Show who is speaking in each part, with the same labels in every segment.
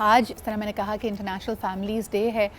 Speaker 1: आज इस तरह मैंने कहा कि इंटरनेशनल फैमिलीज़ डे है,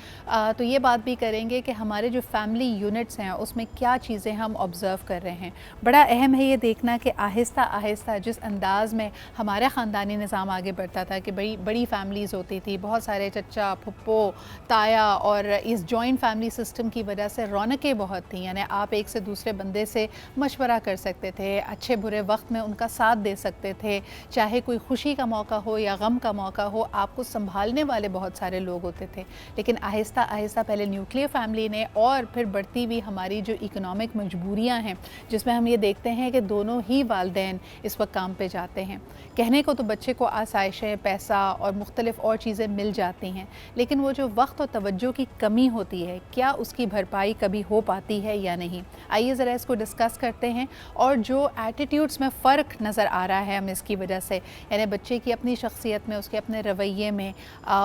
Speaker 1: तो ये बात भी करेंगे कि हमारे जो फैमिली यूनिट्स हैं उसमें क्या चीज़ें हम ऑब्ज़र्व कर रहे हैं। बड़ा अहम है ये देखना कि आहिस्ता आहिस्ता जिस अंदाज़ में हमारा ख़ानदानी निज़ाम आगे बढ़ता था कि बड़ी बड़ी फैमिलीज़ होती थी, बहुत सारे चचा फुप्पो ताया, और इस जॉइंट फैमिली सिस्टम की वजह से रौनकें बहुत थी। यानी आप एक से दूसरे बंदे से मशवरा कर सकते थे, अच्छे बुरे वक्त में उनका साथ दे सकते थे, चाहे कोई खुशी का मौका हो या गम का मौका हो, आपको संभालने वाले बहुत सारे लोग होते थे। लेकिन आहिस्ता आहिस्ता पहले न्यूक्लियर फैमिली ने, और फिर बढ़ती हुई हमारी जो इकोनॉमिक मजबूरियां हैं, जिसमें हम ये देखते हैं कि दोनों ही वालिदैन इस वक्त काम पे जाते हैं। कहने को तो बच्चे को आसाइशें, पैसा और मुख्तलिफ और चीज़ें मिल जाती हैं, लेकिन वो जो वक्त और तवज्जो की कमी होती है, क्या उसकी भरपाई कभी हो पाती है या नहीं। आइए ज़रा इसको डिस्कस करते हैं। और जो एटीट्यूड्स में फ़र्क नज़र आ रहा है हमें इसकी वजह से, यानी बच्चे की अपनी शख्सियत में, उसके अपने रवैये में,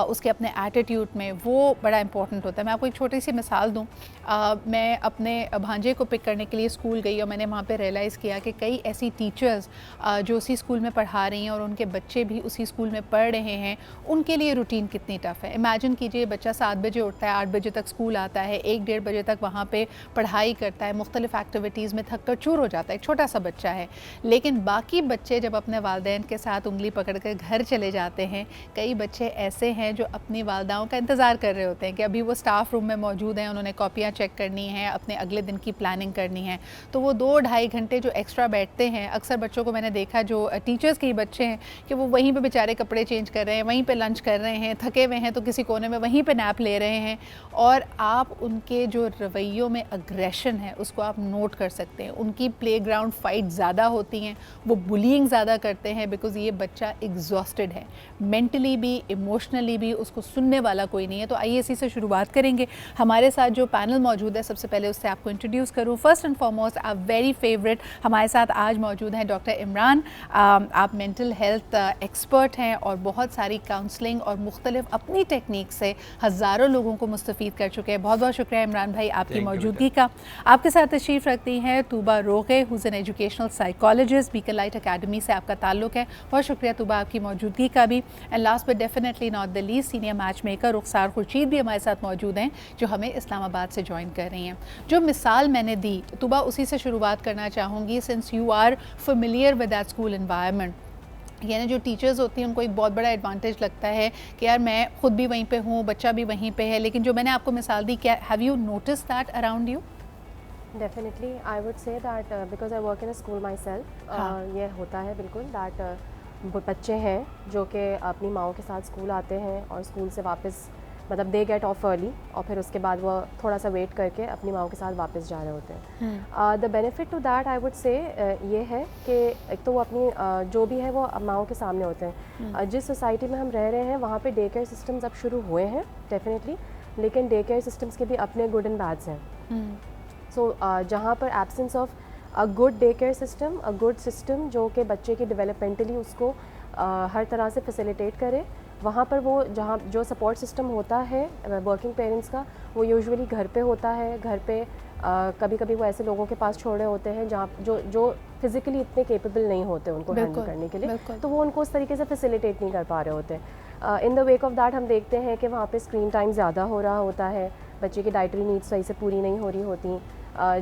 Speaker 1: उसके अपने एटीट्यूड में, वो बड़ा इंपॉर्टेंट होता है। मैं आपको एक छोटी सी मिसाल दूँ। मैं अपने भांजे को पिक करने के लिए स्कूल गई और मैंने वहाँ पे रियलाइज़ किया कि कई ऐसी टीचर्स जो उसी स्कूल में पढ़ा रही हैं और उनके बच्चे भी उसी स्कूल में पढ़ रहे हैं, उनके लिए रूटीन कितनी टफ़ है। इमेजिन कीजिए, बच्चा 7 बजे उठता है, 8 बजे तक स्कूल आता है, 1-1:30 बजे तक वहाँ पे पढ़ाई करता है, मुख्तलिफ़ एक्टिविटीज़ में थक कर चूर हो जाता है, एक छोटा सा बच्चा है। लेकिन बाकी बच्चे जब अपने वालिदैन के साथ उंगली पकड़ कर घर चले जाते हैं, कई बच्चे ऐसे हैं जो अपनी वालिदाओं का इंतज़ार कर रहे होते हैं कि अभी वो स्टाफ रूम में मौजूद हैं, उन्होंने कॉपियाँ चेक करनी है, अपने अगले दिन की प्लानिंग करनी है। तो वो 2-2.5 घंटे जो एक्स्ट्रा बैठते हैं, अक्सर बच्चों को मैंने देखा जो टीचर्स के ही बच्चे हैं कि वो वहीं पे बेचारे कपड़े चेंज कर रहे हैं, वहीं पे लंच कर रहे हैं, थके हुए हैं तो किसी कोने में वहीं पे नैप ले रहे हैं। और आप उनके जो रवैयों में अग्रेशन है उसको आप नोट कर सकते हैं। उनकी प्लेग्राउंड फाइट ज़्यादा होती हैं, वो बुलिंग ज़्यादा करते हैं, बिकॉज़ ये बच्चा एग्जॉस्टेड है, मेंटली भी, इमोशनली भी, उसको सुनने वाला कोई नहीं है। तो आइए इसी से शुरुआत करेंगे। हमारे साथ जो पैनल मौजूद है, सबसे पहले उससे आपको इंट्रोड्यूस करूँ। फर्स्ट एंड फॉरमोस्ट, आप वेरी फेवरेट हमारे साथ आज मौजूद हैं डॉक्टर इमरान। आप मेंटल हेल्थ एक्सपर्ट हैं और बहुत सारी काउंसलिंग और मुख्तलिफ अपनी टेक्निक से हज़ारों लोगों को मुस्तफ़ीद कर चुके हैं। बहुत बहुत शुक्रिया इमरान भाई आपकी मौजूदगी का। आपके साथ तशरीफ़ रखती हैं Tooba Roghay, who's an educational psychologist, Beacon Light Academy से आपका ताल्लुक़ है। बहुत शुक्रिया तूबा आपकी मौजूदगी का भी। And last but definitely not the least, senior match maker Rukhsar Khurshid भी हमारे साथ मौजूद हैं, जो हमें इस्लामाबाद से ज्वाइन कर रही हैं। जो मिसाल मैंने दी तूबा, उसी से शुरुआत करना चाहूँगी, since you are familiar with that school environment. यानी जो टीचर्स होती हैं उनको एक बहुत बड़ा एडवांटेज लगता है कि यार मैं खुद भी वहीं पे हूँ, बच्चा भी वहीं पे है। लेकिन जो मैंने आपको मिसाल दी, क्या have you notice that around you?
Speaker 2: Definitely, I would say that because I work in a school myself, ये होता है बिल्कुल that बच्चे हैं जो कि अपनी माओ के साथ स्कूल आते हैं और स्कूल से वापस, मतलब दे गेट ऑफ अर्ली, और फिर उसके बाद वो थोड़ा सा वेट करके अपनी माओ के साथ वापस जा रहे होते हैं। The benefit to that I would say ये है कि एक तो वो अपनी जो भी है वो माओ के सामने होते हैं। जिस सोसाइटी में हम रह रहे हैं वहाँ पे डे केयर सिस्टम्स अब शुरू हुए हैं डेफिनेटली, लेकिन डे केयर सिस्टम्स के भी अपने गुड एंड बैड्स हैं। सो जहाँ पर absence of a good day care system, a good system जो कि बच्चे की डेवलपमेंटली उसको हर तरह से फैसिलिटेट करे, वहाँ पर वो जहाँ जो सपोर्ट सिस्टम होता है वर्किंग पेरेंट्स का, वो यूजुअली घर पे होता है। घर पे कभी कभी वो ऐसे लोगों के पास छोड़े होते हैं जहाँ जो फिज़िकली इतने केपेबल नहीं होते उनको हैंडल करने के लिए, तो वो उनको उस तरीके से फैसिलिटेट नहीं कर पा रहे होते। In the wake of that हम देखते हैं कि वहाँ पे स्क्रीन टाइम ज़्यादा हो रहा होता है, बच्चे की डाइटरी नीड्स सही से पूरी नहीं हो रही होती।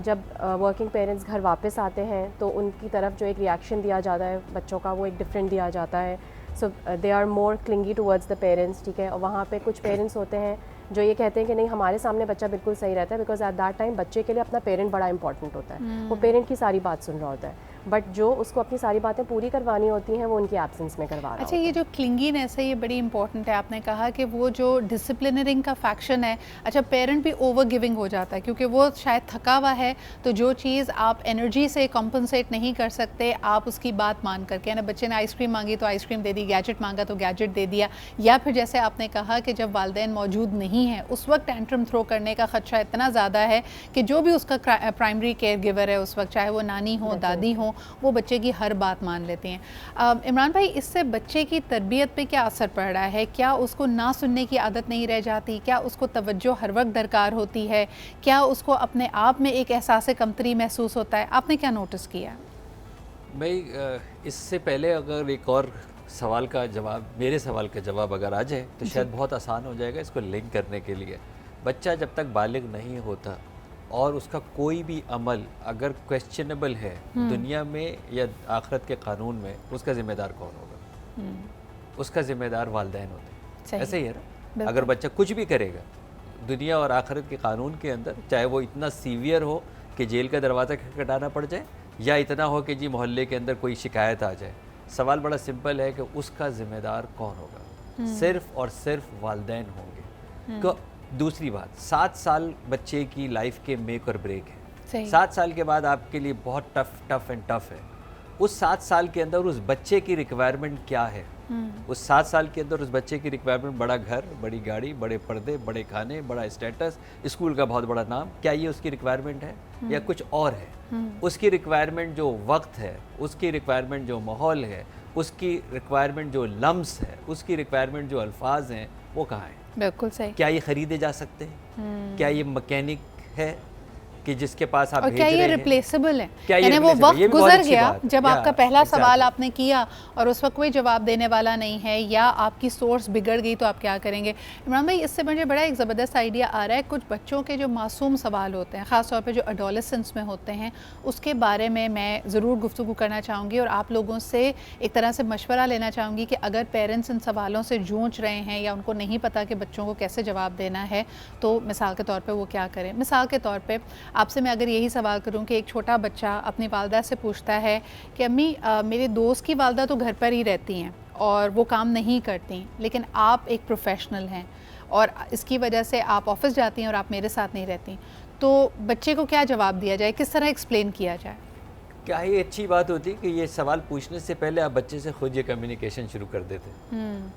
Speaker 2: जब वर्किंग पेरेंट्स घर वापस आते हैं तो उनकी तरफ जो एक रिएक्शन दिया जाता है बच्चों का, वो एक डिफरेंट दिया जाता है। So they are more clingy towards the parents, ठीक है। और वहाँ पे कुछ पेरेंट्स होते हैं जो ये कहते हैं कि नहीं, हमारे सामने बच्चा बिल्कुल सही रहता है, बिकॉज एट दैट टाइम बच्चे के लिए अपना पेरेंट बड़ा इंपॉर्टेंट होता है। वो पेरेंट की सारी बात सुन रहा होता है, बट जो उसको अपनी सारी बातें पूरी करवानी होती हैं वो उनकी एब्सेंस में करवा रहा
Speaker 1: अच्छा, ये जो क्लिंगीनेस है ये बड़ी इंपॉर्टेंट है। आपने कहा कि वो जो डिसिप्लिनरिंग का फैक्शन है, अच्छा पेरेंट भी ओवर गिविंग हो जाता है क्योंकि वो शायद थका हुआ है, तो जो चीज़ आप एनर्जी से कॉम्पनसेट नहीं कर सकते, आप उसकी बात मान करके, यानी बच्चे ने आइसक्रीम मांगी तो आइसक्रीम दे दी, गैजेट मांगा तो गैजेट दे दिया, या फिर जैसे आपने कहा कि जब वालिदैन मौजूद नहीं है उस वक्त टेंट्रम थ्रो करने का खदशा इतना ज़्यादा है कि जो भी उसका प्राइमरी केयर गिवर है उस वक्त, चाहे वो नानी हो, दादी हो, वो बच्चे की हर बात मान लेती हैं। इमरान भाई, इससे बच्चे की तरबियत पे क्या असर पड़ रहा है? क्या उसको ना सुनने की आदत नहीं रह जाती? क्या उसको तवज्जो हर वक्त दरकार होती है? क्या उसको अपने आप में एक एहसास कमतरी महसूस होता है? आपने क्या नोटिस किया?
Speaker 3: भाई इससे पहले अगर एक और सवाल का जवाब, मेरे सवाल का जवाब अगर आ जाए तो शायद बहुत आसान हो जाएगा इसको लिंक करने के लिए। बच्चा जब तक बालिग नहीं होता और उसका कोई भी अमल अगर क्वेश्चनेबल है दुनिया में या आखिरत के कानून में, उसका ज़िम्मेदार कौन होगा? उसका ज़िम्मेदार वालिदैन होते हैं। ऐसे ही है ना, अगर बच्चा कुछ भी करेगा दुनिया और आखिरत के कानून के अंदर, चाहे वो इतना सीवियर हो कि जेल का दरवाज़ा खटखटाना पड़ जाए या इतना हो कि जी मोहल्ले के अंदर कोई शिकायत आ जाए, सवाल बड़ा सिंपल है कि उसका ज़िम्मेदार कौन होगा? सिर्फ़ और सिर्फ वालिदैन होंगे। तो दूसरी बात, 7 साल बच्चे की लाइफ के मेक और ब्रेक है। 7 साल के बाद आपके लिए बहुत टफ है। उस 7 साल के अंदर उस बच्चे की रिक्वायरमेंट क्या है? उस 7 साल के अंदर उस बच्चे की रिक्वायरमेंट बड़ा घर, बड़ी गाड़ी, बड़े पर्दे, बड़े खाने, बड़ा स्टेटस, स्कूल का बहुत बड़ा नाम, क्या ये उसकी रिक्वायरमेंट है या कुछ और है? उसकी रिक्वायरमेंट जो वक्त है, उसकी रिक्वायरमेंट जो माहौल है, उसकी रिक्वायरमेंट जो लम्स है, उसकी रिक्वायरमेंट जो अल्फाज हैं, वो कहाँ है?
Speaker 1: बिल्कुल सही।
Speaker 3: क्या ये खरीदे जा सकते हैं? क्या ये मैकेनिक है कि जिसके पास आप
Speaker 1: और
Speaker 3: भेज
Speaker 1: क्या
Speaker 3: रहे
Speaker 1: ये
Speaker 3: हैं?
Speaker 1: रिप्लेसेबल है?
Speaker 3: क्या ये
Speaker 1: यानी वो
Speaker 3: replaceable? ये
Speaker 1: वक्त
Speaker 3: भी बहुत
Speaker 1: गुजर
Speaker 3: अच्छी
Speaker 1: गया
Speaker 3: बात है।
Speaker 1: जब
Speaker 3: या,
Speaker 1: आपका पहला सवाल
Speaker 3: exactly.
Speaker 1: आपने किया और उस वक्त कोई जवाब देने वाला नहीं है या आपकी सोर्स बिगड़ गई तो आप क्या करेंगे? इमरान भाई, इससे मुझे बड़ा एक ज़बरदस्त आइडिया आ रहा है। कुछ बच्चों के जो मासूम सवाल होते हैं, ख़ास तौर पे जो एडोलेसेंस में होते हैं, उसके बारे में मैं ज़रूर गुफ्तगू करना चाहूँगी और आप लोगों से एक तरह से मशवरा लेना चाहूँगी कि अगर पेरेंट्स इन सवालों से जूझ रहे हैं या उनको नहीं पता कि बच्चों को कैसे जवाब देना है, तो मिसाल के तौर पर वो क्या करें। मिसाल के तौर पर आपसे मैं अगर यही सवाल करूं कि एक छोटा बच्चा अपनी वालदा से पूछता है कि अम्मी मेरे दोस्त की वालदा तो घर पर ही रहती हैं और वो काम नहीं करती, लेकिन आप एक प्रोफेशनल हैं और इसकी वजह से आप ऑफिस जाती हैं और आप मेरे साथ नहीं रहती, तो बच्चे को क्या जवाब दिया जाए, किस तरह एक्सप्लेन किया जाए?
Speaker 3: क्या ही अच्छी बात होती कि ये सवाल पूछने से पहले आप बच्चे से खुद ये कम्युनिकेशन शुरू कर देते।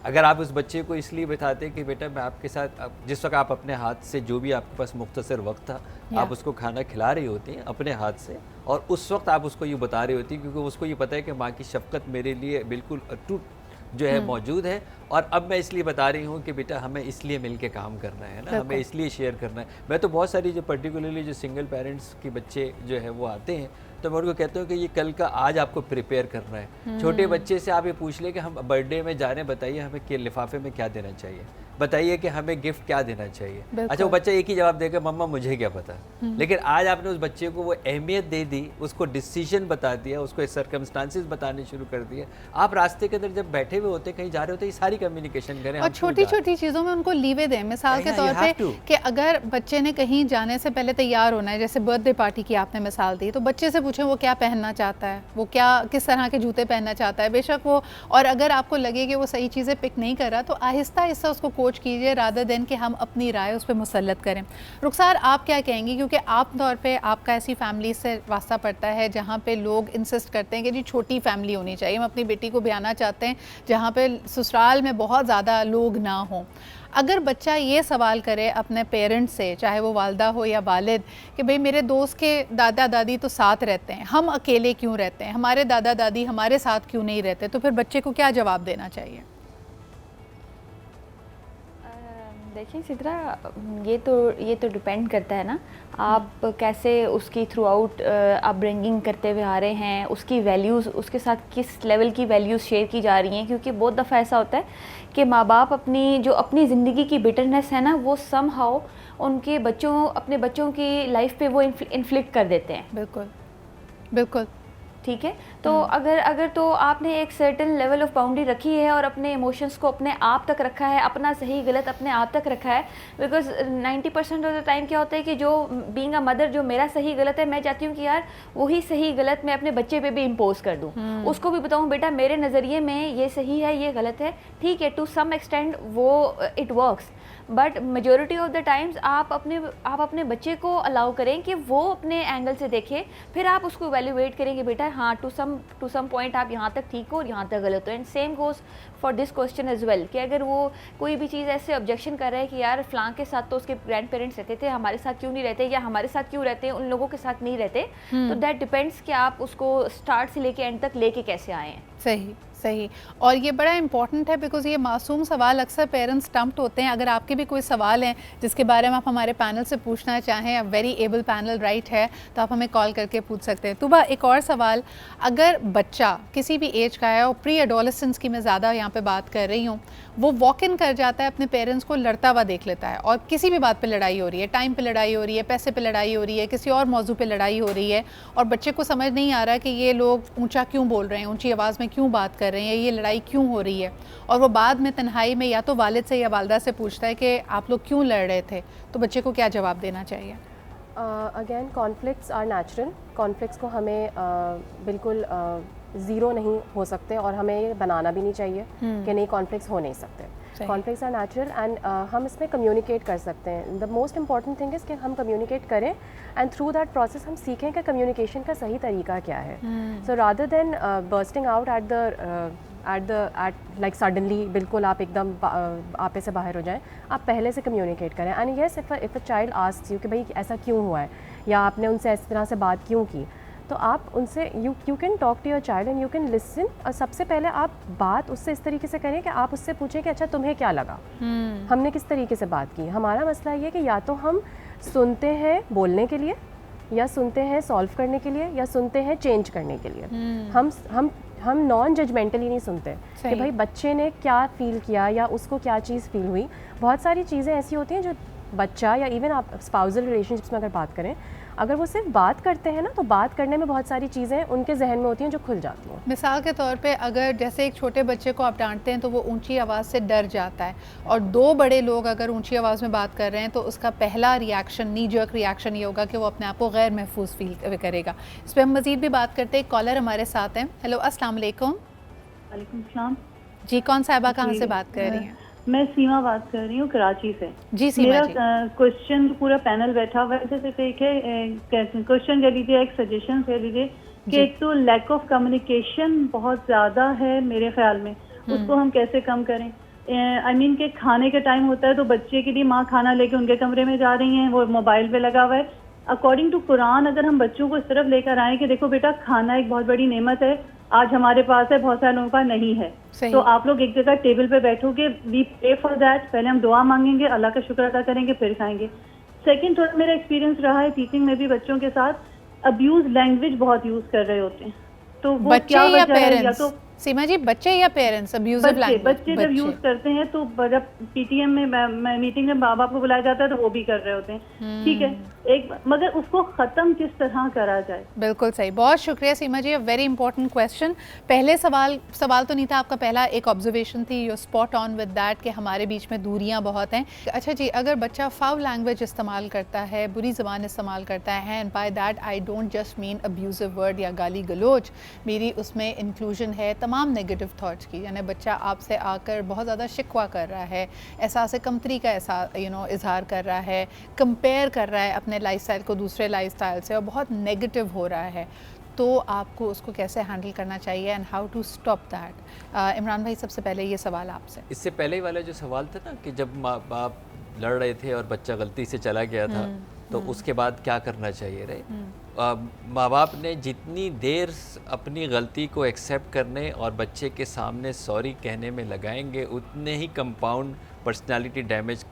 Speaker 3: अगर आप उस बच्चे को इसलिए बताते कि बेटा मैं आपके साथ, जिस वक्त आप अपने हाथ से, जो भी आपके पास मुख्तसर वक्त था, आप उसको खाना खिला रही होती हैं अपने हाथ से, और उस वक्त आप उसको ये बता रही होती क्योंकि उसको ये पता है कि माँ की शफ़क़त मेरे लिए बिल्कुल अटूट जो है मौजूद है, और अब मैं इसलिए बता रही हूँ कि बेटा हमें इसलिए मिल के काम करना है ना, हमें इसलिए शेयर करना है। मैं तो बहुत सारी जो पर्टिकुलरली जो सिंगल पेरेंट्स के बच्चे जो है वो आते हैं, तो मैं उनको कहता हूँ कि ये कल का आज आपको प्रिपेयर करना है। छोटे बच्चे से आप ये पूछ ले कि हम बर्थडे में जा रहे हैं, बताइए हमें के लिफाफे में क्या देना चाहिए, बताइए कि हमें गिफ्ट क्या देना चाहिए। अच्छा, वो बच्चा एक ही जवाब देगा, मम्मा मुझे क्या पता। लेकिन आज आपने उस बच्चे को वो अहमियत दे दी, उसको डिसीजन बता दिया, उसको सर्कमस्टांसिस बताने शुरू कर दिए। आप रास्ते के अंदर जब बैठे हुए होते, कहीं जा रहे होते, ये सारी कम्युनिकेशन करें
Speaker 1: और छोटी छोटी चीज़ों में उनको लीवे दें। मिसाल के तौर पे कि अगर बच्चे ने कहीं जाने से पहले तैयार होना है, जैसे बर्थडे पार्टी की आपने मिसाल दी, तो बच्चे से पूछें वो क्या पहनना चाहता है, वो क्या किस तरह के जूते पहनना चाहता है, बेशक वो, और अगर आपको लगे कि वो सही चीज़ें पिक नहीं कर रहा तो आहिस्ता आहिस्ता उसको कोच कीजिए, रादर देन कि हम अपनी राय उस पर मुसल्लत करें। रुखसार, आप क्या कहेंगी, क्योंकि आम तौर पे आपका ऐसी फैमिली से वास्ता पड़ता है जहाँ पे लोग इंसिस्ट करते हैं कि जी छोटी फैमिली होनी चाहिए, हम अपनी बेटी को ब्याहना चाहते हैं जहाँ पे ससुराल में बहुत ज़्यादा लोग ना हों। अगर बच्चा ये सवाल करे अपने पेरेंट्स से, चाहे वो वालदा हो या वालिद, कि भाई मेरे दोस्त के दादा दादी तो साथ रहते हैं, हम अकेले क्यों रहते हैं, हमारे दादा दादी हमारे साथ क्यों नहीं रहते, तो फिर बच्चे को क्या जवाब देना चाहिए?
Speaker 4: देखिए सिद्रा, ये तो डिपेंड करता है ना, आप कैसे उसकी थ्रू आउट अपब्रिंगिंग करते हुए आ रहे हैं, उसकी वैल्यूज़, उसके साथ किस लेवल की वैल्यूज़ शेयर की जा रही हैं। क्योंकि बहुत दफ़ा ऐसा होता है कि माँ बाप अपनी ज़िंदगी की बिटरनेस है ना, वो समहाउ अपने बच्चों की लाइफ पे वो इन्फ्लिक्ट कर देते हैं।
Speaker 1: बिल्कुल बिल्कुल
Speaker 4: ठीक है। तो अगर तो आपने एक सर्टेन लेवल ऑफ बाउंड्री रखी है और अपने इमोशंस को अपने आप तक रखा है, अपना सही गलत अपने आप तक रखा है, बिकॉज 90% ऑफ द टाइम क्या होता है कि जो बीइंग अ मदर, जो मेरा सही गलत है, मैं चाहती हूँ कि यार वही सही गलत मैं अपने बच्चे पे भी इम्पोज कर दूँ, उसको भी बताऊँ बेटा मेरे नज़रिए में ये सही है, ये गलत है। ठीक है, टू सम एक्सटेंड वो it works, but majority of the times आप अपने बच्चे को अलाउ करें कि वो अपने एंगल से देखे, फिर आप उसको वैल्यूएट करेंगे बेटा हाँ टू सम पॉइंट आप यहाँ तक ठीक हो और यहाँ तक गलत हो। And same goes for this question as well, कि अगर वो कोई भी चीज़ ऐसे ऑब्जेक्शन कर रहा है कि यार फलां के साथ तो उसके ग्रैंड पेरेंट्स रहते थे, हमारे साथ क्यों नहीं रहते, या हमारे साथ क्यों रहते हैं, उन लोगों के साथ नहीं रहते, तो दैट डिपेंड्स कि आप उसको स्टार्ट से लेके एंड तक लेके कैसे आए हैं।
Speaker 1: सही सही। और ये बड़ा इंपॉर्टेंट है बिकॉज़ ये मासूम सवाल अक्सर पेरेंट्स स्टम्प्ड होते हैं। अगर आपके भी कोई सवाल हैं जिसके बारे में आप हमारे पैनल से पूछना चाहें, वेरी एबल पैनल राइट है, तो आप हमें कॉल करके पूछ सकते हैं। तुबा, एक और सवाल, अगर बच्चा किसी भी एज का है और प्री एडोलेसेंस की मैं ज़्यादा यहाँ पे बात कर रही हूँ, वो वॉक इन कर जाता है, अपने पेरेंट्स को लड़ता हुआ देख लेता है और किसी भी बात पे लड़ाई हो रही है, टाइम पे लड़ाई हो रही है, पैसे पे लड़ाई हो रही है, किसी और मौजू पे लड़ाई हो रही है, और बच्चे को समझ नहीं आ रहा कि ये लोग ऊंचा क्यों बोल रहे हैं, ऊंची आवाज़ में क्यों बात कर रहे हैं, ये लड़ाई क्यों हो रही है, और वो बाद में तन्हाई में या तो वालिद से या वालदा से पूछता है कि आप लोग क्यों लड़ रहे थे, तो बच्चे को क्या जवाब देना चाहिए?
Speaker 2: Again conflicts are natural, conflicts को हमें बिल्कुल ज़ीरो नहीं हो सकते और हमें ये बनाना भी नहीं चाहिए कि नहीं कॉन्फ्लिक्ट्स हो नहीं सकते। कॉन्फ्लिक्ट्स आर नेचुरल एंड हम इसमें कम्युनिकेट कर सकते हैं। The most important thing is कि हम कम्युनिकेट करें एंड थ्रू दैट प्रोसेस हम सीखें कि कम्युनिकेशन का सही तरीका क्या है। So rather than bursting out at like suddenly, बिल्कुल आप एकदम आपे से बाहर हो जाएं, आप पहले से कम्युनिकेट करें। And yes, if a child asks you कि भाई ऐसा क्यों हुआ है या आपने उनसे इस तरह से बात क्यों की, तो आप उनसे you can talk to your child and you can listen. और सबसे पहले आप बात उससे इस तरीके से करें कि आप उससे पूछें कि अच्छा तुम्हें क्या लगा, हमने किस तरीके से बात की। हमारा मसला ये कि या तो हम सुनते हैं बोलने के लिए, या सुनते हैं सॉल्व करने के लिए, या सुनते हैं चेंज करने के लिए। हम नॉन जजमेंटली नहीं सुनते कि भाई बच्चे ने क्या फ़ील किया या उसको क्या चीज़ फ़ील हुई। बहुत सारी चीज़ें ऐसी होती हैं जो बच्चा, या इवन आप स्पाउसल रिलेशनशिप्स में अगर बात करें, अगर वो सिर्फ बात करते हैं ना, तो बात करने में बहुत सारी चीज़ें उनके जहन में होती हैं जो खुल जाती हैं।
Speaker 1: मिसाल के तौर पे अगर जैसे एक छोटे बच्चे को आप डांटते हैं तो वो ऊंची आवाज़ से डर जाता है, और दो बड़े लोग अगर ऊंची आवाज़ में बात कर रहे हैं तो उसका पहला रिएक्शन, नी जर्क रिएक्शन ये होगा कि वो अपने आप को गैर महफूज फील करेगा। इस पर हम मज़ीद भी बात करते हैं। कॉलर हमारे साथ हैं। हेलो, अस्सलाम वालेकुम।
Speaker 5: वालेकुम सलाम
Speaker 1: जी, कौन साहिबा कहाँ से बात कर रही हैं?
Speaker 5: मैं सीमा बात कर रही हूँ कराची से।
Speaker 1: जी सीमा
Speaker 5: मेरा
Speaker 1: जी।
Speaker 5: क्वेश्चन, पूरा पैनल बैठा हुआ है, जैसे एक है क्वेश्चन कह लीजिए, एक सजेशन कह लीजिए कि एक तो लैक ऑफ कम्युनिकेशन बहुत ज़्यादा है मेरे ख्याल में, उसको हम कैसे कम करें। आई मीन कि खाने का टाइम होता है तो बच्चे के लिए माँ खाना लेके उनके कमरे में जा रही हैं, वो मोबाइल पे लगा हुआ है। अकॉर्डिंग टू कुरान अगर हम बच्चों को इस तरफ लेकर आए कि देखो बेटा, खाना एक बहुत बड़ी नेमत है, आज हमारे पास है, बहुत सारे लोगों का नहीं है, तो आप लोग एक जगह टेबल पे बैठोगे, वी पे फॉर दैट, पहले हम दुआ मांगेंगे, अल्लाह का शुक्र अदा करेंगे, फिर खाएंगे। सेकंड, थोड़ा मेरा एक्सपीरियंस रहा है टीचिंग में भी, बच्चों के साथ अब्यूज लैंग्वेज बहुत यूज कर रहे होते हैं, तो वो
Speaker 1: बच्चे
Speaker 5: क्या
Speaker 1: या
Speaker 5: वजह है? या
Speaker 1: पेरेंट्स?
Speaker 5: तो
Speaker 1: सीमा जी, बच्चे या पेरेंट्स अब्यूजिव लैंग्वेज?
Speaker 5: बच्चे जब यूज करते हैं तो जब पीटीएम में मीटिंग में माँ बाप को बुलाया जाता है तो वो भी कर रहे होते हैं, ठीक है, एक मगर उसको ख़त्म किस तरह करा जाए। बिल्कुल
Speaker 1: सही, बहुत शुक्रिया सीमा जी, वेरी इंपॉर्टेंट क्वेश्चन। पहले सवाल तो नहीं था आपका, पहला एक ऑब्जर्वेशन थी, you spot on with that कि हमारे बीच में दूरियां बहुत हैं। अच्छा जी, अगर बच्चा फाउल लैंग्वेज इस्तेमाल करता है, बुरी ज़बान इस्तेमाल करता है, and by that I don't just mean abusive word या गाली गलोच, मेरी उसमें इंक्लूजन है तमाम नेगेटिव थॉट्स की, यानी बच्चा आपसे आकर बहुत ज़्यादा शिकवा कर रहा है, एहसास कमतरी का इजहार कर रहा है, कंपेयर कर रहा है अपने लाइफस्टाइल को दूसरे लाइफस्टाइल से, और बहुत नेगेटिव हो रहा है, तो आपको उसको कैसे हैंडल करना चाहिए and how to stop that? Imran भाई, सबसे पहले ये सवाल आपसे।
Speaker 3: इससे पहले वाला जो सवाल था ना कि जब माँ बाप लड़ रहे थे और बच्चा गलती से चला गया था, तो उसके बाद क्या करना चाहिए, राइट? माँ बाप ने जितनी देर अपनी गलती को एक्सेप्ट करने और बच्चे के सामने सॉरी कहने में लगाएंगे, उतने ही कंपाउंड पर्सनालिटी डैमेज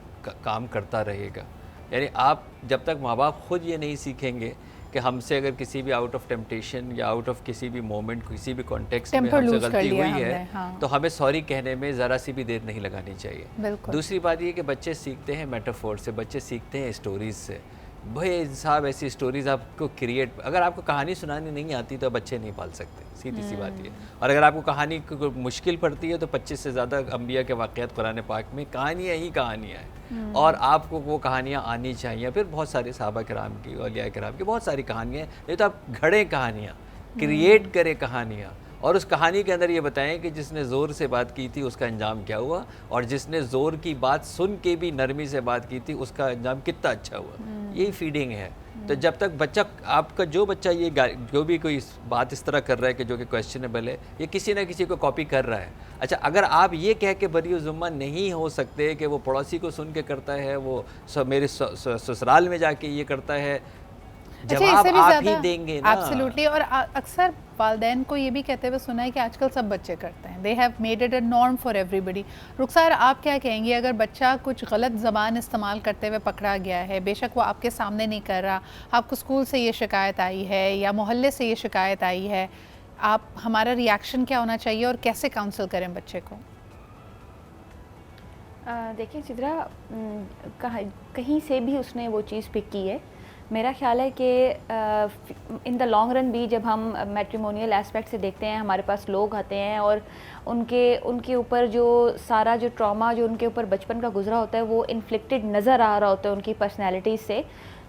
Speaker 3: काम करता रहेगा। यानी आप जब तक माँ बाप खुद ये नहीं सीखेंगे कि हमसे अगर किसी भी आउट ऑफ टेम्पटेशन या आउट ऑफ किसी भी मोमेंट, किसी भी कॉन्टेक्स्ट में हमसे गलती हुई है, हाँ, तो हमें सॉरी कहने में ज़रा सी भी देर नहीं लगानी चाहिए। दूसरी बात ये कि बच्चे सीखते हैं मेटाफोर से, बच्चे सीखते हैं स्टोरीज से। भाई साहब, ऐसी स्टोरीज आपको क्रिएट, अगर आपको कहानी सुनानी नहीं आती तो बच्चे नहीं पाल सकते, सीधी सी बात ये। और अगर आपको कहानी मुश्किल पड़ती है तो 25 से ज़्यादा अम्बिया के वाक़यात कुरान पाक में कहानियाँ ही कहानियाँ हैं, और आपको वो कहानियाँ आनी चाहिए। फिर बहुत सारे सहाबा किराम की, औलिया किराम की बहुत सारी कहानियाँ, नहीं तो आप घड़े कहानियाँ, क्रिएट करें कहानियाँ, और उस कहानी के अंदर ये बताएं कि जिसने ज़ोर से बात की थी उसका अंजाम क्या हुआ, और जिसने ज़ोर की बात सुन के भी नरमी से बात की थी उसका अंजाम कितना अच्छा हुआ। यही फीडिंग है। तो जब तक बच्चा, आपका जो बच्चा ये जो भी कोई बात इस तरह कर रहा है कि जो कि क्वेश्चनेबल है, ये किसी ना किसी को कॉपी कर रहा है। अच्छा, अगर आप ये कह के बरी ज़ुम्मा नहीं हो सकते कि वो पड़ोसी को सुन के करता है, वो मेरे ससुराल में जाके ये करता है, जवाब आप ही देंगे ना।
Speaker 1: एब्सोल्युटली। और अक्सर वालिदैन को ये भी कहते हुए सुना है कि आजकल सब बच्चे करते हैं, they have made it a norm for everybody. Rukhsar, आप क्या कहेंगी अगर बच्चा कुछ गलत ज़बान इस्तेमाल करते हुए पकड़ा गया है, बेशक वो आपके सामने नहीं कर रहा, आपको स्कूल से ये शिकायत आई है या मोहल्ले से ये शिकायत आई है, आप हमारा रिएक्शन क्या होना चाहिए और कैसे काउंसिल करें बच्चे को?
Speaker 4: देखिए सिद्रा, कहीं से भी उसने वो चीज़ पिक की है, मेरा ख्याल है कि इन द लॉन्ग रन भी जब हम मैट्रिमोनियल एस्पेक्ट से देखते हैं, हमारे पास लोग आते हैं और उनके ऊपर जो सारा जो ट्रॉमा जो उनके ऊपर बचपन का गुजरा होता है वो इन्फ्लिक्टेड नज़र आ रहा होता है उनकी पर्सनैलिटी से,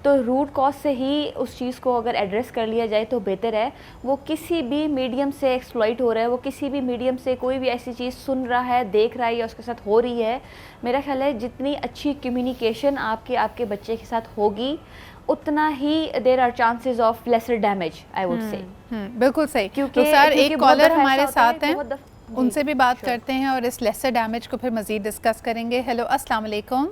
Speaker 4: तो रूट कॉज से ही उस चीज़ को अगर एड्रेस कर लिया जाए तो बेहतर है। वो किसी भी मीडियम से एक्सप्लॉइट हो रहा है, वो किसी भी मीडियम से कोई भी ऐसी चीज़ सुन रहा है, देख रहा है या उसके साथ हो रही है, मेरा ख्याल है जितनी अच्छी कम्युनिकेशन आपके बच्चे के साथ होगी उतना ही there are chances of lesser damage, I would say.
Speaker 1: बिल्कुल सही।
Speaker 4: क्योंकि
Speaker 1: सर एक कॉलर हमारे साथ हैं, उनसे भी बात
Speaker 4: Sure.
Speaker 1: करते हैं और इस लेसर डैमेज को फिर मजीद डिस्कस करेंगे। हेलो, अस्सलाम वालेकुम।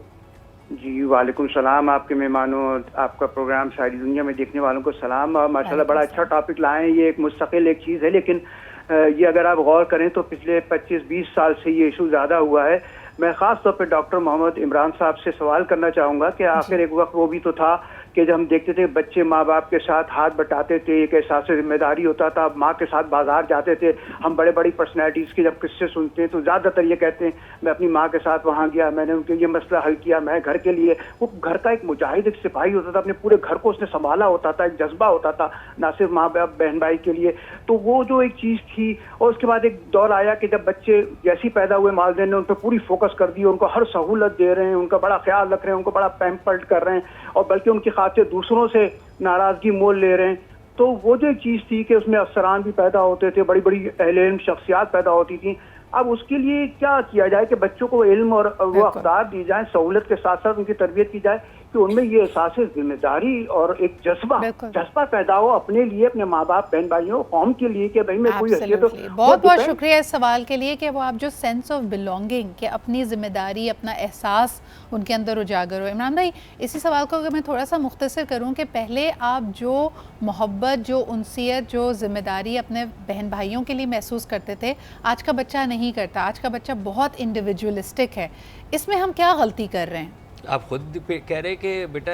Speaker 6: जी वालेकुम सलाम, आपके मेहमानों और आपका प्रोग्राम सारी दुनिया में देखने वालों को सलाम। माशाल्लाह बड़ा अच्छा टॉपिक लाए हैं, ये एक मुस्तकिल एक चीज़ है, लेकिन ये अगर आप गौर करें तो पिछले 25-20 साल से ये इशू ज़्यादा हुआ है। मैं ख़ास तौर पे डॉक्टर मोहम्मद इमरान साहब से सवाल करना चाहूँगा कि आखिर एक वक्त वो भी तो था कि जब हम देखते थे बच्चे माँ बाप के साथ हाथ बटाते थे, एक एहसास जिम्मेदारी होता था, माँ के साथ बाजार जाते थे। हम बड़े बड़ी पर्सनैलिटीज़ के जब किस्से सुनते हैं तो ज़्यादातर ये कहते हैं मैं अपनी माँ के साथ वहाँ गया, मैंने उनके ये मसला हल किया, मैं घर के लिए। वो घर का एक मुजाहिद, एक सिपाही होता था, अपने पूरे घर को उसने संभाला होता था, एक जज्बा होता था ना सिर्फ माँ बाप बहन भाई के लिए। तो वो जो एक चीज़ थी, और उसके बाद एक दौर आया कि जब बच्चे जैसे पैदा हुए वालिदैन ने उन पर पूरी फोकस कर दी, उनको हर सहूलत दे रहे हैं, उनका बड़ा ख्याल रख रहे हैं, उनको बड़ा पैम्पर्ड कर रहे हैं और बल्कि उनकी खातिर दूसरों से नाराजगी मोल ले रहे हैं। तो वो जो एक चीज़ थी कि उसमें अफसरान भी पैदा होते थे, बड़ी बड़ी अहले इल्म शख्सियात पैदा होती थी। अब उसके लिए क्या किया जाए कि बच्चों को इल्म और वो अक़दार दी जाए, सहूलत के साथ साथ उनकी तरबियत की जाए कि उनमें ये एहसास जिम्मेदारी और एक जज्बा पैदा हो अपने लिए, अपने माँ बाप बहन भाइयों कौम के लिए कि भाई मैं कोई हैसियत।
Speaker 1: बहुत बहुत शुक्रिया इस सवाल के लिए कि वो आप जो सेंस ऑफ बिलोंगिंग के अपनी जिम्मेदारी, अपना एहसास उनके अंदर उजागर हो। इमरान भाई, इसी सवाल को अगर मैं थोड़ा सा मुख्तसर करूँ कि पहले आप जो मोहब्बत, जो उनसियत, जो जिम्मेदारी अपने बहन भाइयों के लिए महसूस करते थे, आज का बच्चा नहीं करता। आज का बच्चा बहुत इंडिविजुअलिस्टिक है। इसमें हम क्या गलती कर रहे हैं?
Speaker 3: आप खुद कह रहे कि बेटा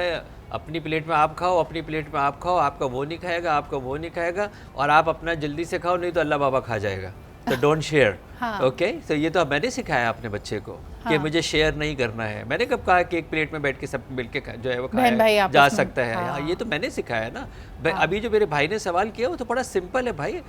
Speaker 3: अपनी प्लेट में आप खाओ, अपनी प्लेट में आप खाओ, आपका वो नहीं खाएगा, आपका वो नहीं खाएगा, और आप अपना जल्दी से खाओ नहीं तो अल्लाह बाबा खा जाएगा, तो डोंट शेयर। ओके, तो ये तो मैंने सिखाया अपने बच्चे को कि मुझे शेयर नहीं करना है। मैंने कब कहा कि एक प्लेट में बैठ के सब मिलके जो है वो खाया जा सकता है? ये तो मैंने सिखाया ना। अभी जो मेरे भाई ने सवाल किया वो तो बड़ा सिंपल है भाई।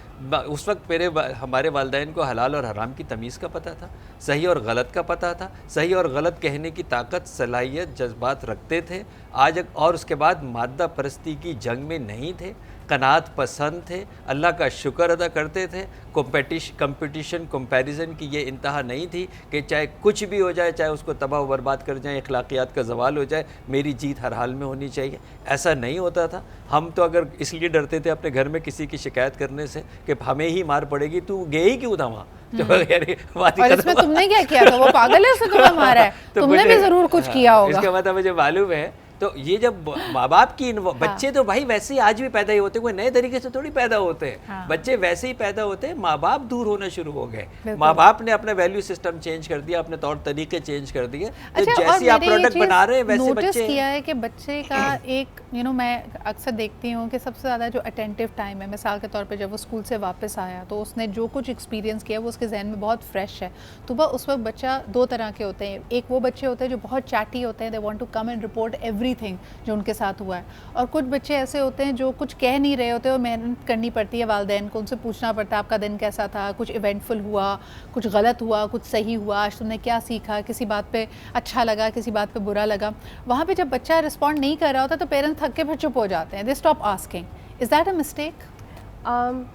Speaker 3: उस वक्त हमारे वालिदैन को हलाल और हराम की तमीज़ का पता था, सही और गलत का पता था, सही और गलत कहने की ताकत, सलाहियत, जज्बात रखते थे। आज और उसके बाद मादा परस्ती की जंग में नहीं थे, कनात पसंद थे, अल्लाह का शुक्र अदा करते थे। कंपटीशन कंपैरिजन की ये इंतहा नहीं थी कि चाहे कुछ भी हो जाए, चाहे उसको तबाह बर्बाद कर जाए, अखलाकियात का जवाल हो जाए, मेरी जीत हर हाल में होनी चाहिए। ऐसा नहीं होता था। हम तो अगर इसलिए डरते थे अपने घर में किसी की शिकायत करने से कि हमें ही मार पड़ेगी, तू गए ही क्यों था वहाँ।
Speaker 1: और इसमें तुमने क्या किया था? वो पागल है, उसने तुम्हें मारा है, तो तुमने भी जरूर कुछ किया होगा।
Speaker 3: इसका मतलब मुझे मालूम है। तो ये जब माँ बाप की बच्चे तो भाई वैसे ही आज भी पैदा ही होते हैं, कोई नए तरीके से थोड़ी पैदा होते हैं। बच्चे वैसे ही पैदा होते हैं। माँ बाप दूर होना शुरू हो गए, माँ बाप ने अपना वैल्यू सिस्टम चेंज कर दिया, अपने तौर तरीके चेंज कर दिए। तो जैसे आप प्रोडक्ट बना रहे हैं वैसे बच्चे
Speaker 1: किया है कि बच्चे का एक मैं अक्सर देखती हूँ कि सबसे ज़्यादा जो अटेंटिव टाइम है, मिसाल के तौर पे जब वो स्कूल से वापस आया तो उसने जो कुछ एक्सपीरियंस किया वो उसके जहन में बहुत फ्रेश है। तो वह उस वक्त बच्चा दो तरह के होते हैं। एक वो बच्चे होते हैं जो बहुत चैटी होते हैं, they want to come and report everything जो उनके साथ हुआ है, और कुछ बच्चे ऐसे होते हैं जो कुछ कह नहीं रहे होते और मेहनत करनी पड़ती है वालिदैन को, उनसे पूछना पड़ता है आपका दिन कैसा था, कुछ इवेंटफुल हुआ, कुछ गलत हुआ, कुछ सही हुआ, आज तुमने क्या सीखा, किसी बात पे अच्छा लगा, किसी बात पे बुरा लगा। वहाँ पे जब बच्चा रिस्पॉन्ड नहीं कर रहा होता तो पेरेंट्स थक के फिर चुप हो जाते हैं, they stop asking. Is that a mistake?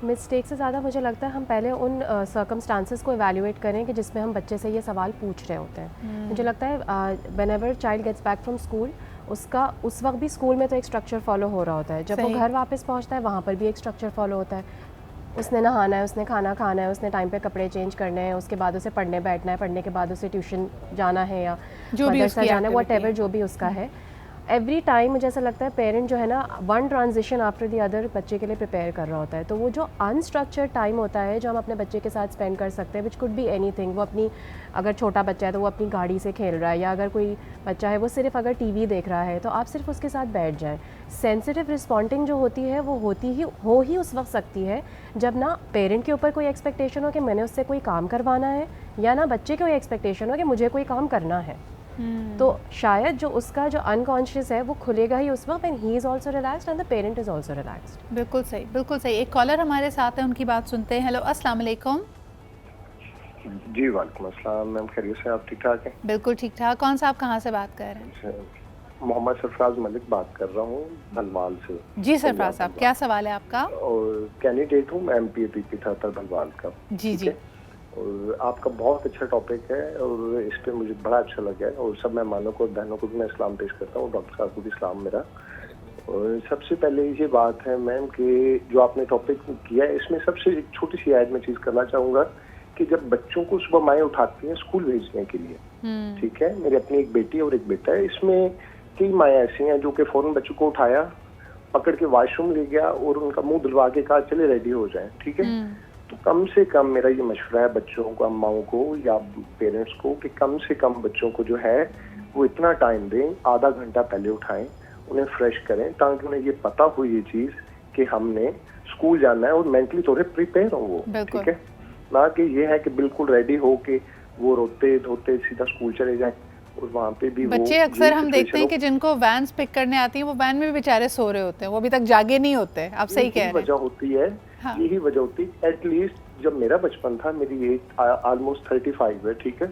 Speaker 2: Mistake से ज़्यादा मुझे लगता है हम पहले उन सर्कमस्टांसेस को एवेल्युएट करें कि जिसमें हम बच्चे से ये सवाल पूछ रहे होते हैं। मुझे लगता है whenever child gets back from school, उसका उस वक्त भी स्कूल में तो एक स्ट्रक्चर फॉलो हो रहा होता है, जब वो घर वापस पहुंचता है वहाँ पर भी एक स्ट्रक्चर फॉलो होता है। उसने नहाना है, उसने खाना खाना है, उसने टाइम पे कपड़े चेंज करने हैं, उसके बाद उसे पढ़ने बैठना है, पढ़ने के बाद उसे ट्यूशन जाना है या मदरसा जाना है, व्हाटएवर जो भी उसका है। एवरी टाइम मुझे ऐसा लगता है पेरेंट जो है ना one transition after the other बच्चे के लिए प्रिपेयर कर रहा होता है। तो वो जो अनस्ट्रक्चर्ड टाइम होता है जो हम अपने बच्चे के साथ स्पेंड कर सकते हैं, विच कुड बी एनीथिंग, वो अपनी, अगर छोटा बच्चा है तो वो अपनी गाड़ी से खेल रहा है, या अगर कोई बच्चा है वो सिर्फ अगर टीवी देख रहा है तो आप सिर्फ उसके साथ बैठ जाएं। सेंसिटिव रिस्पॉन्डिंग जो होती है वो हो ही उस वक्त सकती है जब ना पेरेंट के ऊपर कोई एक्सपेक्टेशन हो कि मैंने उससे कोई काम करवाना है, या ना बच्चे को एक्सपेक्टेशन हो कि मुझे कोई काम करना है। तो शायद जो उसका जो अनकॉन्शियस है वो खुलेगा ही उस वक्त when he is also relaxed and the parent is also relaxed.
Speaker 1: बिल्कुल सही, बिल्कुल सही। एक कॉलर हमारे साथ है, उनकी बात सुनते हैं। हेलो, अस्सलाम वालेकुम।
Speaker 7: जी वालेकुम अस्सलाम मैम, खैरियत से? आप ठीक ठाक हैं?
Speaker 1: बिल्कुल ठीक ठाक। कौन सा, आप कहाँ से बात कर रहे हैं?
Speaker 7: मोहम्मद सरफराज मलिक बात कर रहा हूँ भलवाल से।
Speaker 1: जी सरफराज साहब, क्या सवाल है आपका?
Speaker 7: और कैंडिडेट हूँ मैं MPAPP था भलवाल का।
Speaker 1: जी जी।
Speaker 7: और आपका बहुत अच्छा टॉपिक है और इस पे मुझे बड़ा अच्छा लगा है, और सब मेहमानों को, बहनों को भी मैं इस्लाम पेश करता हूँ, डॉक्टर साहब को भी इस्लाम मेरा। और सबसे पहले ये बात है मैम कि जो आपने टॉपिक किया है इसमें सबसे एक छोटी सी ऐड में चीज़ करना चाहूँगा कि जब बच्चों को सुबह माएँ उठाती हैं स्कूल भेजने के लिए, ठीक है, मेरी अपनी एक बेटी और एक बेटा है, इसमें कई माएँ ऐसी हैं जो कि फौरन बच्चों को उठाया, पकड़ के वॉशरूम ले गया और उनका मुंह धुलवा के कहा चले रेडी हो जाएं, ठीक है। तो कम से कम मेरा ये मशवरा है बच्चों को, अम्माओं को या पेरेंट्स को कि कम से कम बच्चों को जो है वो इतना टाइम दें, आधा घंटा पहले उठाएं, उन्हें फ्रेश करें, ताकि उन्हें ये पता हो ये चीज़ कि हमने स्कूल जाना है और मेंटली थोड़े प्रिपेयर हो वो, ठीक है। ना कि ये है कि बिल्कुल रेडी हो के वो रोते धोते सीधा स्कूल चले जाएं और वहाँ पे भी
Speaker 1: बच्चे अक्सर हम देखते हैं कि जिनको वैन्स पिक करने आती हैं वो वैन में भी बेचारे सो रहे होते हैं, वो अभी तक जागे नहीं होते। आप सही कह रहे हैं।
Speaker 7: वजह होती है, हाँ। यही वजह होती है। एटलीस्ट जब मेरा बचपन था, मेरी एज ऑलमोस्ट 35 है, ठीक है,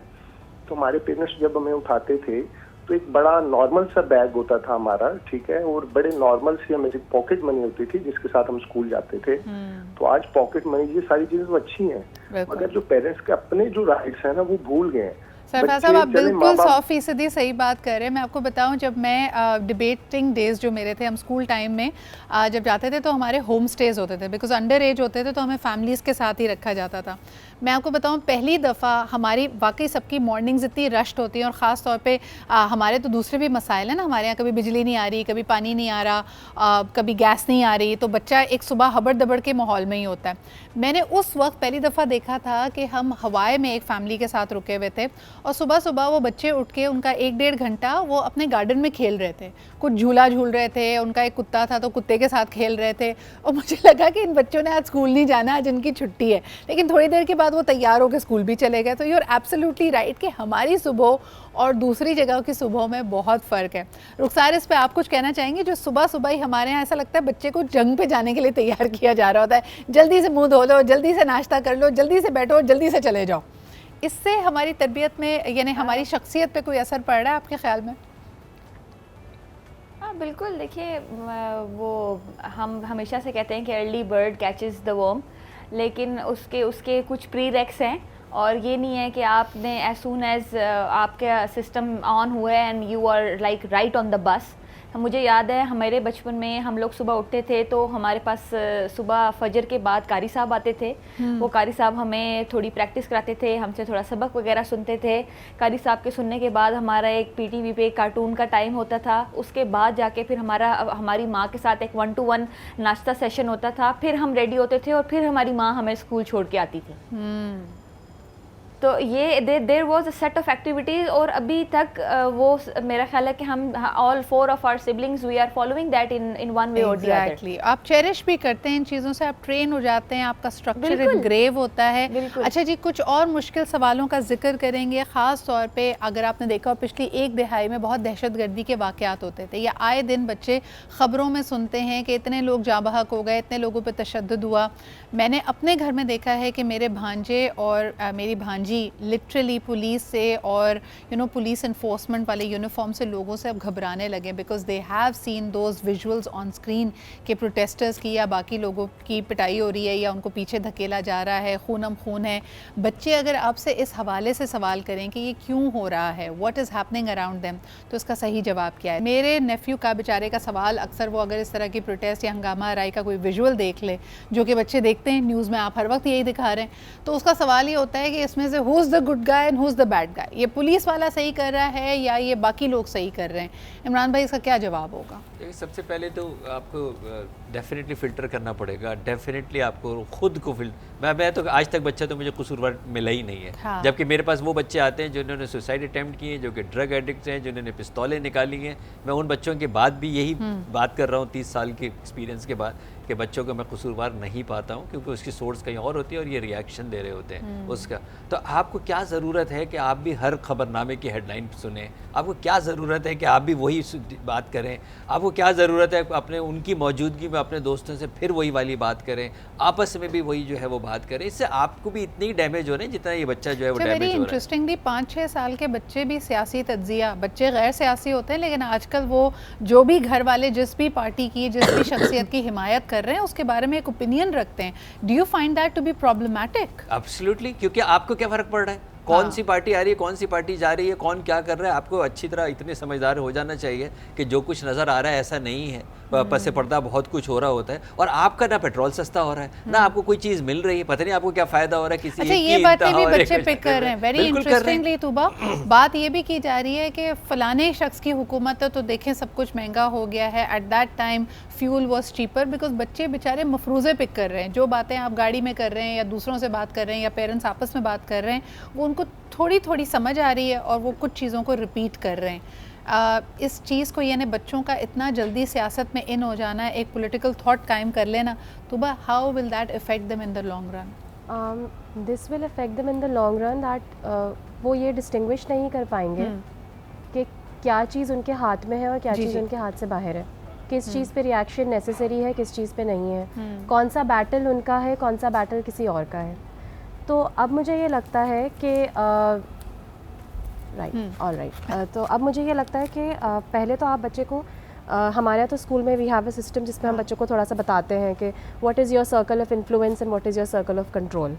Speaker 7: तो हमारे पेरेंट्स जब हमें उठाते थे तो एक बड़ा नॉर्मल सा बैग होता था हमारा, ठीक है, और बड़े नॉर्मल सी हमें पॉकेट मनी होती थी जिसके साथ हम स्कूल जाते थे। तो आज पॉकेट मनी, ये सारी चीजें तो अच्छी हैं, मगर जो पेरेंट्स के अपने जो राइट्स हैं ना वो भूल गए हैं।
Speaker 1: सरफराज साहब, आप बिल्कुल 100% सही बात कर रहे हैं। मैं आपको बताऊं, जब मैं डिबेटिंग डेज जो मेरे थे, हम स्कूल टाइम में जब जाते थे तो हमारे होम स्टेज होते थे, बिकॉज अंडर एज होते थे तो हमें फैमिलीज़ के साथ ही रखा जाता था। मैं आपको बताऊं, पहली दफ़ा हमारी वाकई सबकी मॉर्निंग्स इतनी रश्ड होती हैं, और ख़ास तौर पे हमारे तो दूसरे भी मसाइल हैं ना, हमारे यहाँ कभी बिजली नहीं आ रही, कभी पानी नहीं आ रहा, कभी गैस नहीं आ रही, तो बच्चा एक सुबह हबड़ दबड़ के माहौल में ही होता है। मैंने उस वक्त पहली दफ़ा देखा था कि हम हवाई में एक फ़ैमिली के साथ रुके हुए थे, और सुबह सुबह वो बच्चे उठ के उनका 1-1.5 घंटा वो अपने गार्डन में खेल रहे थे, कुछ झूला झूल रहे थे, उनका एक कुत्ता था तो कुत्ते के साथ खेल रहे थे। और मुझे लगा कि इन बच्चों ने आज स्कूल नहीं जाना, आज इनकी छुट्टी है। लेकिन थोड़ी देर के बाद वो तैयार होकर स्कूल भी चले गए। तो यू आर एब्सोल्युटली राइट कि हमारी सुबह और दूसरी जगह की सुबह में बहुत फ़र्क है। रुखसार, इस पे आप कुछ कहना चाहेंगे? जो सुबह सुबह ही हमारे यहाँ ऐसा लगता है बच्चे को जंग पे जाने के लिए तैयार किया जा रहा होता है, जल्दी से मुंह धो लो, जल्दी से नाश्ता कर लो, जल्दी से बैठो, जल्दी से चले जाओ। इससे हमारी तरबियत में, यानी हमारी शख्सियत पे कोई असर पड़ रहा है आपके ख्याल में?
Speaker 4: हाँ बिल्कुल। देखिए, वो हम हमेशा से कहते हैं कि early bird catches the worm, लेकिन उसके कुछ प्रीरेक्स हैं, और ये नहीं है कि आपने एज सून एज आपका सिस्टम ऑन हुआ है and you are like right on the bus. मुझे याद है हमारे बचपन में हम लोग सुबह उठते थे तो हमारे पास सुबह फजर के बाद कारी साहब आते थे। वो कारी साहब हमें थोड़ी प्रैक्टिस कराते थे, हमसे थोड़ा सबक वगैरह सुनते थे। कारी साहब के सुनने के बाद हमारा एक PTV पे एक कार्टून का टाइम होता था। उसके बाद जाके फिर हमारी माँ के साथ एक 1-to-1 नाश्ता सेशन होता था। फिर हम रेडी होते थे और फिर हमारी माँ हमें स्कूल छोड़ के आती थी। तो ये there was a set of activities, और अभी तक वो मेरा ख्याल है कि हम all 4 of our siblings we are following that in one way और द अदर।
Speaker 1: आप चेरिश भी करते हैं इन चीज़ों से, आप ट्रेन हो जाते हैं, आपका स्ट्रक्चर इनग्रेव होता है। अच्छा जी, कुछ और मुश्किल सवालों का जिक्र करेंगे। ख़ास तौर पे अगर आपने देखा हो पिछली एक दिहाई में बहुत दहशतगर्दी के वाक़यात होते थे, या आए दिन बच्चे ख़बरों में सुनते हैं कि इतने लोग जाँ बहक हो गए, इतने लोगों पर तशद्दुद हुआ। मैंने अपने घर में देखा है कि मेरे भांजे और मेरी भांजी लिटरली पुलिस से और पुलिस इन्फोर्समेंट वाले यूनिफॉर्म से लोगों से अब घबराने लगे, because they have seen those visuals on screen के प्रोटेस्टर्स की या बाकी लोगों की पिटाई हो रही है या उनको पीछे धकेला जा रहा है, खूनम खून है। बच्चे अगर आपसे इस हवाले से सवाल करें कि ये क्यों हो रहा है, what is happening around them, तो इसका सही जवाब क्या है? मेरे नेफ्यू का बेचारे का सवाल अक्सर वो अगर इस तरह की प्रोटेस्ट या हंगामा आराई का कोई विजुअल देख ले, जो कि बच्चे देखते हैं न्यूज़ में, आप हर वक्त यही दिखा रहे हैं, तो उसका सवाल ये होता है कि इसमें से who is the good guy and who is the bad guy, ये पुलिस वाला सही कर रहा है या ये बाकी लोग सही कर रहे हैं? इमरान भाई, इसका क्या जवाब होगा?
Speaker 3: देखिए, सबसे पहले तो आपको डेफिनेटली फ़िल्टर करना पड़ेगा, डेफिनेटली आपको खुद को मैं तो आज तक बच्चा तो मुझे कसूरवार मिला ही नहीं है।
Speaker 1: हाँ।
Speaker 3: जबकि मेरे पास वो बच्चे आते हैं जिन्होंने सुसाइड अटैम्प्ट किए, जो कि ड्रग एडिक्ट हैं, जिन्होंने पिस्तौलें निकाली हैं। मैं उन बच्चों के बाद भी यही बात कर रहा हूँ 30 साल के एक्सपीरियंस के बाद, कि बच्चों को मैं कसूरवार नहीं पाता हूँ, क्योंकि उसकी सोर्स कहीं और होती है और ये रिएक्शन दे रहे होते हैं उसका। तो आपको क्या ज़रूरत है कि आप भी हर खबरनामे की हेडलाइन सुने? आपको क्या ज़रूरत है कि आप भी वही बात करें? आपको क्या ज़रूरत है अपने उनकी मौजूदगी में अपने दोस्तों से फिर वही वाली बात करें, आपस में भी वही जो है वो बात करें? इससे आपको भी इतनी डैमेज हो रही है जितना ये बच्चा जो है वो डैमेज हो रहा है।
Speaker 1: इंटरेस्टिंगली 5-6 साल के बच्चे भी सियासी तज्जिया, बच्चे गैर सियासी होते हैं, लेकिन आजकल वो जो भी घर वाले जिस भी पार्टी की, जिस भी शख्सियत की हिमायत कर रहे हैं, उसके बारे में एक ओपिनियन रखते हैं। Do you find that to be problematic?
Speaker 3: Absolutely, क्योंकि आपको क्या फ़र्क पड़ रहा है कौन सी पार्टी आ रही है, कौन सी पार्टी जा रही है, कौन क्या कर रहा है? आपको अच्छी तरह इतने समझदार हो जाना चाहिए कि जो कुछ नज़र आ रहा है ऐसा नहीं है, पसे पर्दा बहुत कुछ हो रहा होता है। और आपका ना पेट्रोल सस्ता हो रहा है, ना आपको कोई चीज़ मिल रही है, पता नहीं आपको क्या फ़ायदा हो रहा है किसी
Speaker 1: अच्छा, ये बातें भी बच्चे पिक कर रहे हैं। वेरी इंटरेस्टिंगली तूबा, बात ये भी की जा रही है कि फ़लाने शख्स की हुकूमत है तो देखें सब कुछ महंगा हो गया है। At that time fuel was cheaper, because बच्चे बेचारे मफरूज़े पिक कर रहे हैं। जो बातें आप गाड़ी में कर रहे हैं या दूसरों से बात कर रहे हैं या पेरेंट्स आपस में बात कर रहे हैं, वो उनको थोड़ी थोड़ी समझ आ रही है और वो कुछ चीज़ों को रिपीट कर रहे हैं। इस चीज़ को, यानी बच्चों का इतना जल्दी सियासत में इन हो जाना, एक पॉलिटिकल थॉट कायम कर लेना, तो how will that affect them in the long run?
Speaker 2: This will affect them in the long run that वो ये डिस्टिंग्विश नहीं कर पाएंगे कि क्या चीज़ उनके हाथ में है और क्या चीज़ उनके हाथ से बाहर है, किस चीज़ पे रिएक्शन नेसेसरी है, किस चीज़ पे नहीं है, कौन सा बैटल उनका है, कौन सा बैटल किसी और का है। तो अब मुझे ये लगता है कि तो अब मुझे ये लगता है कि पहले तो आप बच्चे को हमारे यहाँ तो स्कूल में वी हैव अ सिस्टम जिसमें हम बच्चों को थोड़ा सा बताते हैं कि what is your circle of influence and what is your circle of control.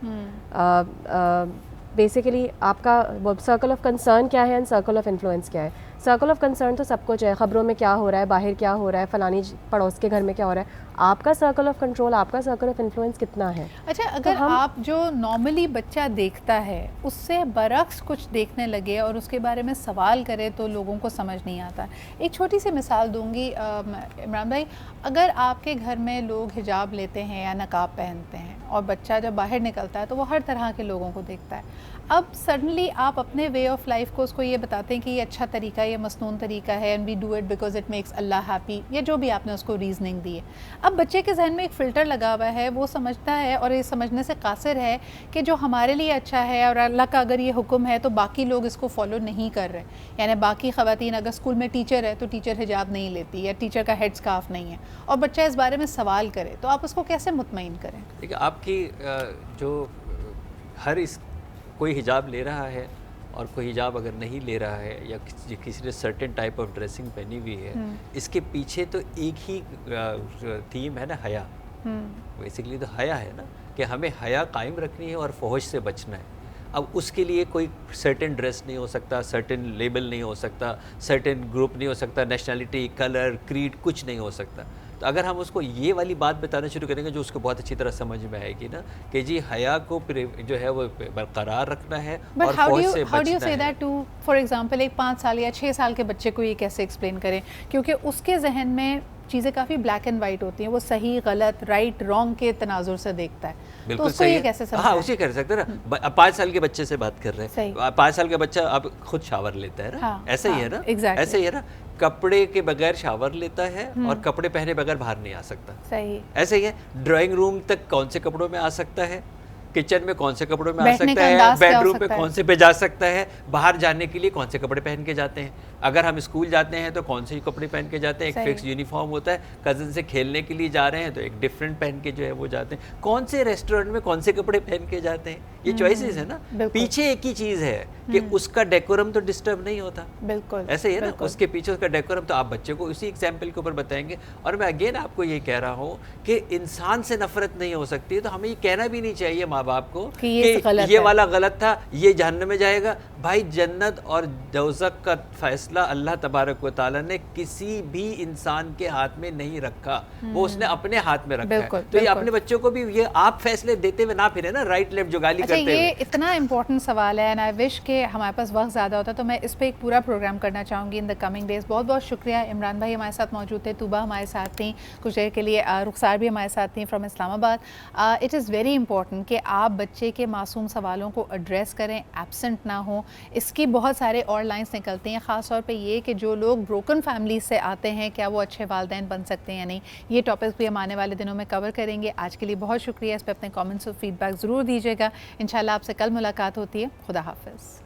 Speaker 2: Basically आपका सर्कल ऑफ कंसर्न क्या है एंड सर्कल ऑफ इन्फ्लुएंस क्या है। सर्कल ऑफ कंसर्न तो सब कुछ है, ख़बरों में क्या हो रहा है, बाहर क्या हो रहा है, फलानी पड़ोस के घर में क्या हो रहा है। आपका सर्कल ऑफ कंट्रोल, आपका सर्कल ऑफ इन्फ्लुएंस कितना है?
Speaker 1: अच्छा, अगर आप जो नॉर्मली बच्चा देखता है उससे बरक्स कुछ देखने लगे और उसके बारे में सवाल करे तो लोगों को समझ नहीं आता। एक छोटी सी मिसाल दूंगी इमरान भाई, अगर आपके घर में लोग हिजाब लेते हैं या नकाब पहनते हैं और बच्चा जब बाहर निकलता है तो वो हर तरह के लोगों को देखता है। अब सडनली आप अपने वे ऑफ लाइफ को उसको ये बताते हैं कि ये अच्छा तरीका है, ये मसनून तरीका है, and we do it because it makes Allah happy, या जो भी आपने उसको रीजनिंग दी है। अब बच्चे के जहन में एक फ़िल्टर लगा हुआ है, वो समझता है और ये समझने से कासिर है कि जो हमारे लिए अच्छा है और अल्लाह का अगर ये हुक्म है तो बाकी लोग इसको फॉलो नहीं कर रहे। यानी बाकी ख़वातीन, अगर स्कूल में टीचर है तो टीचर हिजाब नहीं लेती या टीचर का हेड स्कार्फ नहीं है, और बच्चा इस बारे में सवाल करे, तो आप उसको कैसे मुतमईन करें?
Speaker 3: देखिए, आपकी जो हर कोई हिजाब ले रहा है और कोई हिजाब अगर नहीं ले रहा है या किसी ने सर्टेन टाइप ऑफ ड्रेसिंग पहनी हुई है, इसके पीछे तो एक ही थीम है ना, हया। बेसिकली तो हया है ना, कि हमें हया कायम रखनी है और फहश से बचना है। अब उसके लिए कोई सर्टेन ड्रेस नहीं हो सकता, सर्टेन लेबल नहीं हो सकता, सर्टेन ग्रुप नहीं हो सकता, नेशनलिटी, कलर, क्रीड कुछ नहीं हो सकता। तो अगर हम उसको ये वाली बात बताना शुरू करेंगे जो उसको बहुत अच्छी तरह समझ में आएगी ना, कि जी हया को जो है वो बरकरार रखना है और फौज से बचना है।
Speaker 1: दैट टू फॉर एग्जांपल एक 5 साल या 6 साल के बच्चे को ये कैसे एक्सप्लेन करें, क्योंकि उसके जहन में चीज़ें काफ़ी ब्लैक एंड वाइट होती हैं, वो सही गलत राइट रॉन्ग के तनाजुर से देखता है, तो उसको ये कैसे समझाएं?
Speaker 3: हाँ, उसी कर सकते हैं ना। 5 साल के बच्चे से बात कर रहे हैं, 5 साल का बच्चा अब खुद शावर लेता है ना, ऐसा ही है ना, ऐसा ही है ना, कपड़े के बगैर शावर लेता है और कपड़े पहने बगैर बाहर नहीं आ सकता।
Speaker 1: सही
Speaker 3: ऐसे ही है, ड्राइंग रूम तक कौन से कपड़ों में आ सकता है, किचन में कौन से कपड़ों में आ सकता है, बेडरूम पे कौन से पे जा सकता है, बाहर जाने के लिए कौन से कपड़े पहन के जाते हैं, अगर हम स्कूल जाते हैं तो कौन से कपड़े पहन के जाते हैं, एक फिक्स यूनिफॉर्म होता है, कज़न से खेलने के लिए जा रहे हैं तो एक डिफरेंट पहन के जो है वो जाते हैं, कौन से रेस्टोरेंट में कौन से कपड़े पहन के जाते हैं, ये चॉइसेस है ना। पीछे एक ही चीज़ है कि उसका डेकोरम तो डिस्टर्ब नहीं होता,
Speaker 1: बिल्कुल
Speaker 3: ऐसे ही है ना, उसके पीछे उसका डेकोरम। तो आप बच्चे को उसी एग्जाम्पल के ऊपर बताएंगे। और मैं अगेन आपको ये कह रहा हूँ कि इंसान से नफरत नहीं हो सकती, तो हमें ये कहना भी नहीं चाहिए माँ बाप को कि ये वाला गलत था, ये जहन्नम में जाएगा, भाई जन्नत और दोज़ख का फैसला अल्लाह तबारक व तआला ने किसी भी इंसान के हाथ में नहीं रखा, वो उसने अपने हाथ में रखा है। तो ये अपने बच्चों को भी ये आप फैसले देते हुए ना फिरे ना राइट लेफ्ट जुगाली करते हुए।
Speaker 1: ये इतना इंपॉर्टेंट सवाल है एंड आई विश के हमारे पास वक्त ज़्यादा होता तो मैं इस पर एक पूरा प्रोग्राम करना चाहूँगी इन द कमिंग डेज। बहुत बहुत शुक्रिया। इमरान भाई हमारे साथ मौजूद थे, तूबा हमारे साथ थी कुछ देर के लिए, रुखसार भी हमारे साथ थी from Islamabad. It is very important कि आप बच्चे के मासूम सवालों को एड्रेस करें, एब्सेंट ना हो। इसकी बहुत सारे और लाइन्स निकलती हैं, ख़ास तौर पे ये कि जो लोग ब्रोकन फैमिली से आते हैं क्या वो अच्छे वालिदैन बन सकते हैं या नहीं। ये टॉपिक्स भी हम आने वाले दिनों में कवर करेंगे। आज के लिए बहुत शुक्रिया। इस पर अपने कमेंट्स और फीडबैक ज़रूर दीजिएगा। इंशाल्लाह आपसे कल मुलाकात होती है। खुदा हाफ़िज़।